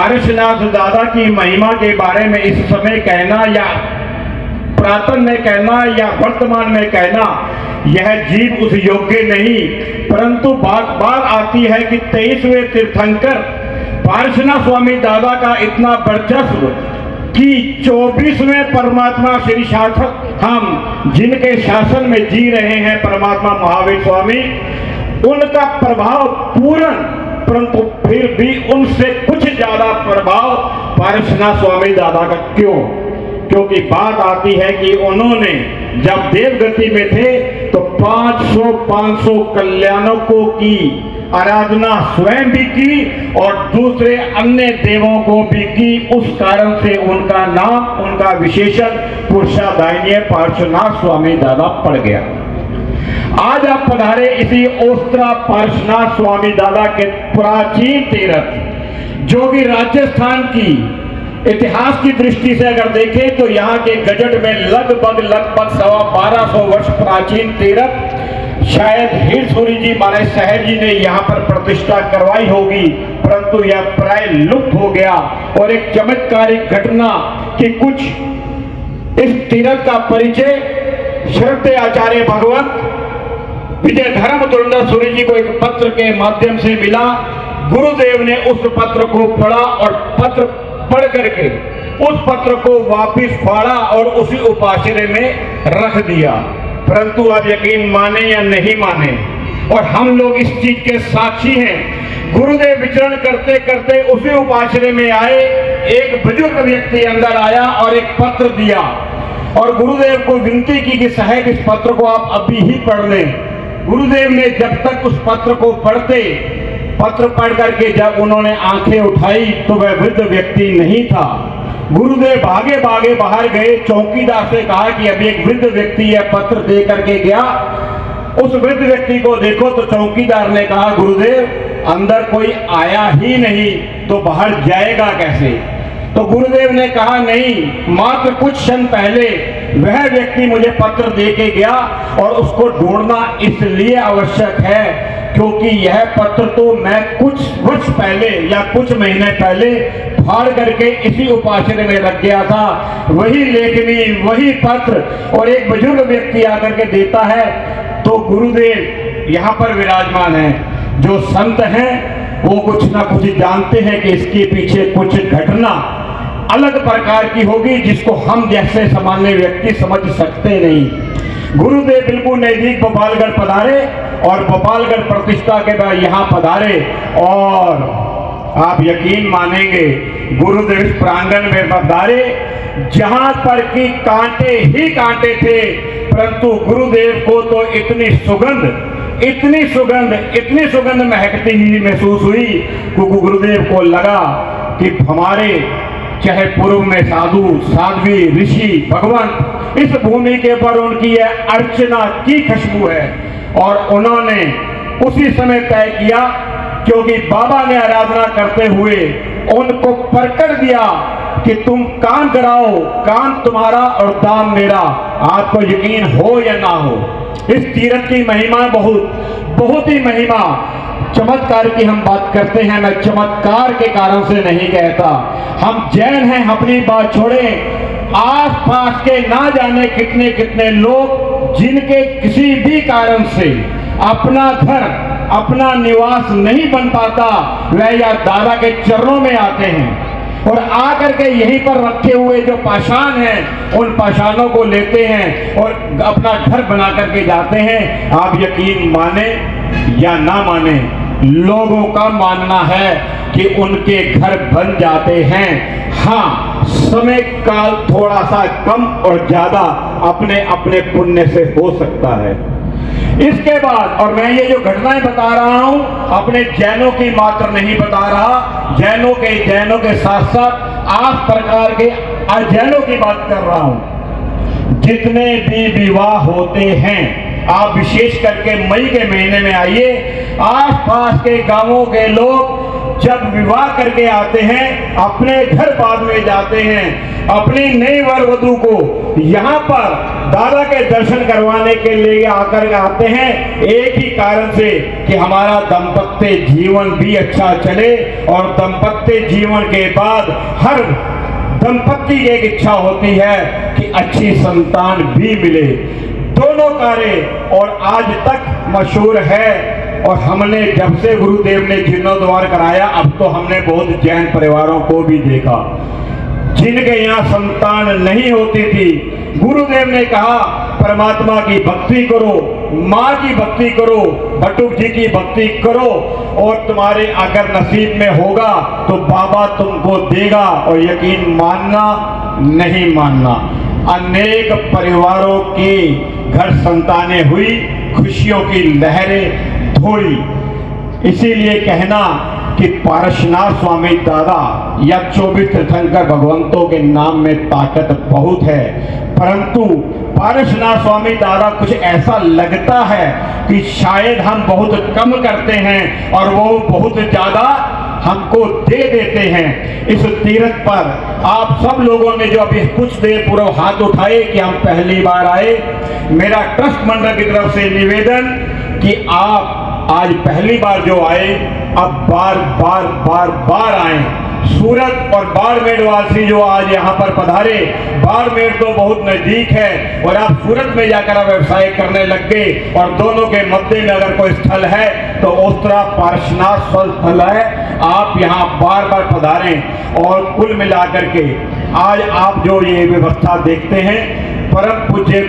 पारसनाथ दादा की महिमा के बारे में इस समय कहना या पुरातन में कहना या वर्तमान में कहना यह जीव उस योग्य नहीं, परंतु बात आती है कि 23वें तीर्थंकर पारसनाथ स्वामी दादा का इतना वर्चस्व कि 24वें परमात्मा श्री शासक हम जिनके शासन में जी रहे हैं परमात्मा महावीर स्वामी, उनका प्रभाव पूर्ण, परंतु फिर भी उनसे कुछ ज्यादा प्रभाव पारसनाथ स्वामी दादा का। क्यों? क्योंकि बात आती है कि उन्होंने जब देवगति में थे तो 500 कल्याणकों की आराधना स्वयं भी की और दूसरे अन्य देवों को भी की। उस कारण से उनका नाम, उनका विशेषण पुरुषादायनीय पार्श्वनाथ स्वामी दादा पड़ गया। आज आप पधारे इसी ओस्त्रा पार्श्वनाथ स्वामी दादा के प्राचीन तीर्थ, जो कि राजस्थान की इतिहास की दृष्टि से अगर देखें तो यहाँ के गजट में लगभग 1250 वर्ष प्राचीन तीर्थ शायद हीरसूरी जी महाराज साहब जी ने यहाँ पर प्रतिष्ठा करवाई होगी, परंतु यह प्राय लुप्त हो गया। और एक चमत्कारिक घटना कि कुछ इस तीर्थ का परिचय श्रद्धेय आचार्य भगवंत विजय धर्म तुलंदर जी को एक पत्र के माध्यम से मिला। गुरुदेव ने उस पत्र को पढ़ा और पत्र पढ़ करके उस पत्र को वापिस फाड़ा और उसी उपाश्रय में रख दिया। परंतु आप यकीन माने या नहीं माने, और हम लोग इस चीज के साक्षी हैं, गुरुदेव विचरण करते करते उसी उपाश्रय में आए, एक बुजुर्ग व्यक्ति अंदर आया और एक पत्र दिया और गुरुदेव को विनती की कि साहब इस पत्र को आप अभी ही पढ़ लें। गुरुदेव ने जब तक उस पत्र को पढ़ते, पत्र पढ़ करके जब उन्होंने आंखें उठाई तो वह वृद्ध व्यक्ति नहीं था। गुरुदेव भागे भागे बाहर गए, चौकीदार से कहा कि अभी एक वृद्ध व्यक्ति यह पत्र दे करके गया, उस वृद्ध व्यक्ति को देखो। तो चौकीदार ने कहा गुरुदेव अंदर कोई आया ही नहीं तो बाहर जाएगा कैसे? तो गुरुदेव ने कहा नहीं, मात्र कुछ क्षण पहले वह व्यक्ति मुझे पत्र दे के गया और उसको ढूंढना इसलिए आवश्यक है क्योंकि यह पत्र तो मैं कुछ वर्ष पहले या कुछ महीने पहले फाड़ करके इसी उपाश्रय में रख गया था। वही लेखनी, वही पत्र, और एक बुजुर्ग व्यक्ति आकर के देता है। तो गुरुदेव यहाँ पर विराजमान है, जो संत हैं वो कुछ ना कुछ जानते हैं कि इसके पीछे कुछ घटना अलग प्रकार की होगी जिसको हम जैसे सामान्य व्यक्ति समझ सकते नहीं। गुरुदेव बिल्कुल नजदीक गोपालगढ़ पधारे और गोपालगढ़ प्रतिष्ठा के बाद यहाँ पधारे और आप यकीन मानेंगे गुरुदेव इस प्रांगण में पधारे जहां पर कि कांटे ही कांटे थे, परंतु गुरुदेव को तो इतनी सुगंध महकती ही महसूस हुई क्योंकि गुरुदेव को लगा कि हमारे चाहे पूर्व में साधु साध्वी ऋषि भगवान इस भूमि के पर उनकी यह अर्चना की खुशबू है। और उन्होंने उसी समय तय किया, क्योंकि बाबा ने आराधना करते हुए उनको परकर दिया कि तुम कान कराओ, कान तुम्हारा और दाम मेरा। आपको यकीन हो या ना हो, इस तीर्थ की महिमा बहुत ही महिमा। चमत्कार की हम बात करते हैं, मैं चमत्कार के कारण से नहीं कहता। हम जैन हैं, अपनी बात छोड़ें, आस पास के ना जाने कितने कितने लोग जिनके किसी भी कारण से अपना घर, अपना निवास नहीं बन पाता, वह या दादा के चरणों में आते हैं और आकर के यहीं पर रखे हुए जो पाषाण हैं उन पाषाणों को लेते हैं और अपना घर बना करके जाते हैं। आप यकीन माने या ना माने, लोगों का मानना है कि उनके घर बन जाते हैं। हाँ, समय काल थोड़ा सा कम और ज्यादा अपने अपने पुण्य से हो सकता है। इसके बाद, और मैं ये जो घटनाएं बता रहा हूं अपने जैनों की मात्र नहीं बता रहा, जैनों के साथ साथ आठ प्रकार के अजैनों की बात कर रहा हूं। जितने भी विवाह होते हैं, आप विशेष करके मई के महीने में आइए, आसपास के गांवों के लोग जब विवाह करके आते हैं, अपने घर बाद में जाते हैं, अपनी नई वर वधू को यहाँ पर दादा के दर्शन करवाने के लिए आकर आते हैं एक ही कारण से कि हमारा दाम्पत्य जीवन भी अच्छा चले, और दाम्पत्य जीवन के बाद हर दंपत्ति की एक इच्छा होती है कि अच्छी संतान भी मिले। दोनों कार्य और आज तक मशहूर है। और हमने जब से गुरुदेव ने जीर्णोद्धार कराया, अब तो हमने बहुत जैन परिवारों को भी देखा जिनके यहाँ संतान नहीं होती थी। गुरुदेव ने कहा परमात्मा की भक्ति करो, माँ की भक्ति करो, बटुक जी की भक्ति करो, और तुम्हारे अगर नसीब में होगा तो बाबा तुमको देगा, और यकीन मानना नहीं मानना। अनेक परिवारों की घर संतानें हुई, खुशियों की लहरें दौड़ी। इसीलिए कहना कि पारसनाथ स्वामी दादा या 24 तीर्थंकर भगवंतों के नाम में ताकत बहुत है, परंतु पारसनाथ स्वामी दादा कुछ ऐसा लगता है कि शायद हम बहुत कम करते हैं और वो बहुत ज्यादा हमको दे देते हैं। इस तीर्थ पर आप सब लोगों ने जो अभी कुछ देर पूर्व हाथ उठाए कि हम पहली बार आए, मेरा ट्रस्ट मंडल की तरफ से निवेदन कि आप आज पहली बार जो आए, अब बार बार बार बार आए। सूरत और बाड़मेर वासी जो आज यहाँ पर पधारे, बाड़मेर तो बहुत नजदीक है और आप सूरत में जाकर व्यवसाय करने लग गए, और दोनों के मध्य में अगर कोई स्थल है तो ओस्त्रा पारसनाथ स्थल है। आप यहाँ बार बार पधारें, और कुल मिलाकर के आज आप जो ये व्यवस्था देखते हैं, परम पूज्य